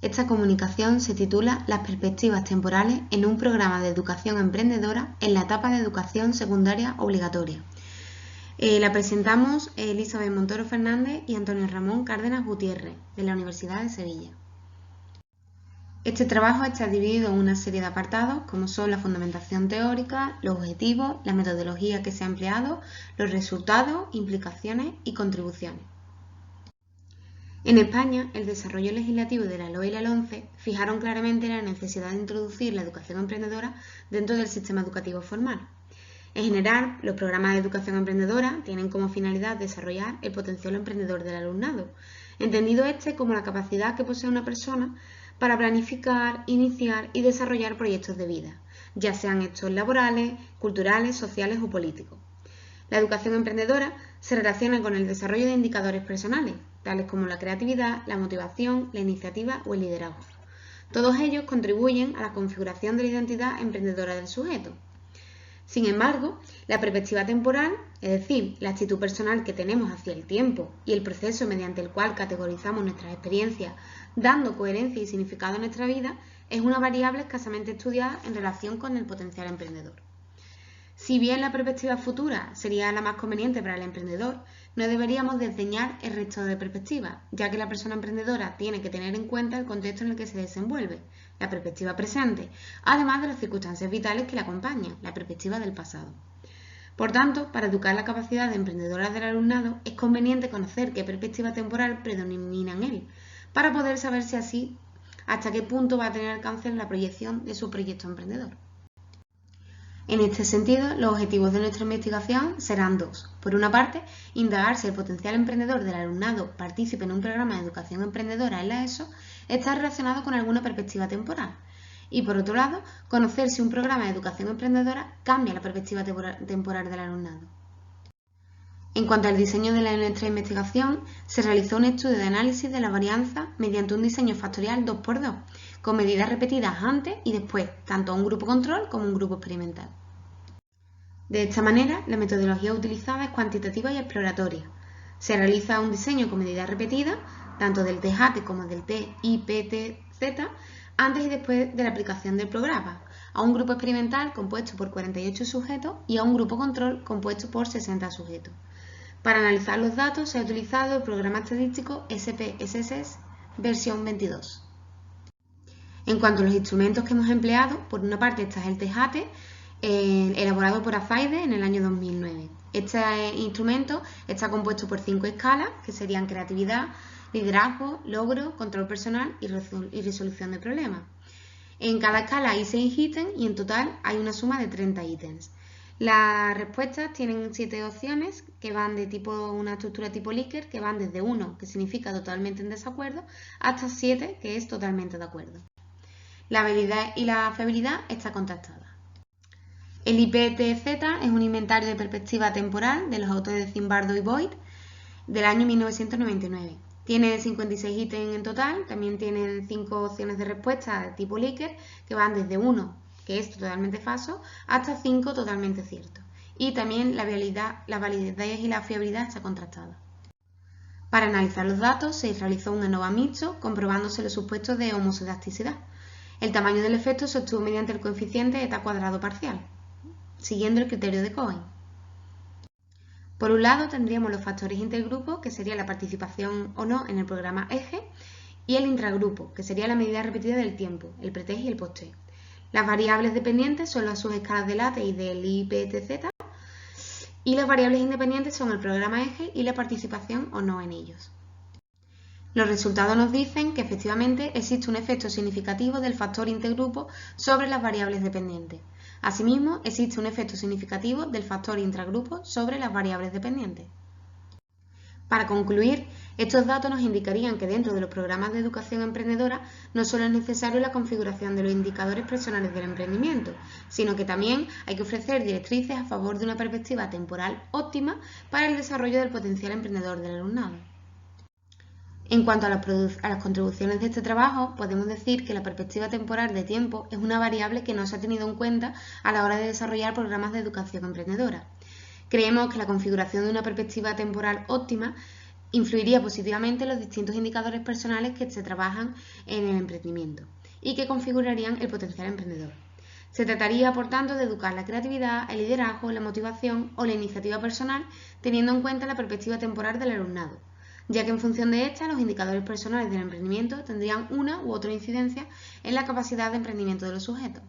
Esta comunicación se titula Las perspectivas temporales en un programa de educación emprendedora en la etapa de educación secundaria obligatoria. La presentamos Elizabeth Montoro Fernández y Antonio Ramón Cárdenas Gutiérrez, de la Universidad de Sevilla. Este trabajo está dividido en una serie de apartados, como son la fundamentación teórica, los objetivos, la metodología que se ha empleado, los resultados, implicaciones y contribuciones. En España, el desarrollo legislativo de la LOE y la LOMCE fijaron claramente la necesidad de introducir la educación emprendedora dentro del sistema educativo formal. En general, los programas de educación emprendedora tienen como finalidad desarrollar el potencial emprendedor del alumnado, entendido este como la capacidad que posee una persona para planificar, iniciar y desarrollar proyectos de vida, ya sean estos laborales, culturales, sociales o políticos. La educación emprendedora se relaciona con el desarrollo de indicadores personales, tales como la creatividad, la motivación, la iniciativa o el liderazgo. Todos ellos contribuyen a la configuración de la identidad emprendedora del sujeto. Sin embargo, la perspectiva temporal, es decir, la actitud personal que tenemos hacia el tiempo y el proceso mediante el cual categorizamos nuestras experiencias, dando coherencia y significado a nuestra vida, es una variable escasamente estudiada en relación con el potencial emprendedor. Si bien la perspectiva futura sería la más conveniente para el emprendedor, no deberíamos desdeñar el resto de perspectivas, ya que la persona emprendedora tiene que tener en cuenta el contexto en el que se desenvuelve, la perspectiva presente, además de las circunstancias vitales que la acompañan, la perspectiva del pasado. Por tanto, para educar la capacidad de emprendedora del alumnado, es conveniente conocer qué perspectiva temporal predomina en él, para poder saber si así hasta qué punto va a tener alcance en la proyección de su proyecto emprendedor. En este sentido, los objetivos de nuestra investigación serán dos. Por una parte, indagar si el potencial emprendedor del alumnado partícipe en un programa de educación emprendedora en la ESO está relacionado con alguna perspectiva temporal. Y por otro lado, conocer si un programa de educación emprendedora cambia la perspectiva temporal del alumnado. En cuanto al diseño de nuestra investigación, se realizó un estudio de análisis de la varianza mediante un diseño factorial 2×2, con medidas repetidas antes y después, tanto a un grupo control como a un grupo experimental. De esta manera, la metodología utilizada es cuantitativa y exploratoria. Se realiza un diseño con medidas repetidas, tanto del TJATE como del TIPTZ, antes y después de la aplicación del programa, a un grupo experimental compuesto por 48 sujetos y a un grupo control compuesto por 60 sujetos. Para analizar los datos se ha utilizado el programa estadístico SPSS versión 22. En cuanto a los instrumentos que hemos empleado, por una parte está el TJATE, elaborado por Azaide en el año 2009. Este instrumento está compuesto por 5 escalas, que serían creatividad, liderazgo, logro, control personal y resolución de problemas. En cada escala hay 6 ítems y en total hay una suma de 30 ítems. Las respuestas tienen 7 opciones que van de una estructura tipo Likert, que van desde 1, que significa totalmente en desacuerdo, hasta 7, que es totalmente de acuerdo. La habilidad y la fiabilidad está contrastada. El IPTZ es un inventario de perspectiva temporal de los autores de Zimbardo y Boyd del año 1999. Tiene 56 ítems en total, también tienen 5 opciones de respuesta de tipo Likert que van desde 1, que es totalmente falso, hasta 5 totalmente cierto. Y también la validez y la fiabilidad está contrastada. Para analizar los datos se realizó un ANOVA mixto comprobándose los supuestos de homoscedasticidad. El tamaño del efecto se obtuvo mediante el coeficiente eta cuadrado parcial, siguiendo el criterio de Cohen. Por un lado tendríamos los factores intergrupo, que sería la participación o no en el programa eje, y el intragrupo, que sería la medida repetida del tiempo, el pretest y el posttest. Las variables dependientes son las subescalas del ATE y del IPTZ, y las variables independientes son el programa eje y la participación o no en ellos. Los resultados nos dicen que efectivamente existe un efecto significativo del factor intergrupo sobre las variables dependientes. Asimismo, existe un efecto significativo del factor intragrupo sobre las variables dependientes. Para concluir, estos datos nos indicarían que dentro de los programas de educación emprendedora no solo es necesario la configuración de los indicadores personales del emprendimiento, sino que también hay que ofrecer directrices a favor de una perspectiva temporal óptima para el desarrollo del potencial emprendedor del alumnado. En cuanto a las contribuciones de este trabajo, podemos decir que la perspectiva temporal de tiempo es una variable que no se ha tenido en cuenta a la hora de desarrollar programas de educación emprendedora. Creemos que la configuración de una perspectiva temporal óptima influiría positivamente en los distintos indicadores personales que se trabajan en el emprendimiento y que configurarían el potencial emprendedor. Se trataría, por tanto, de educar la creatividad, el liderazgo, la motivación o la iniciativa personal, teniendo en cuenta la perspectiva temporal del alumnado, ya que en función de esta, los indicadores personales del emprendimiento tendrían una u otra incidencia en la capacidad de emprendimiento de los sujetos.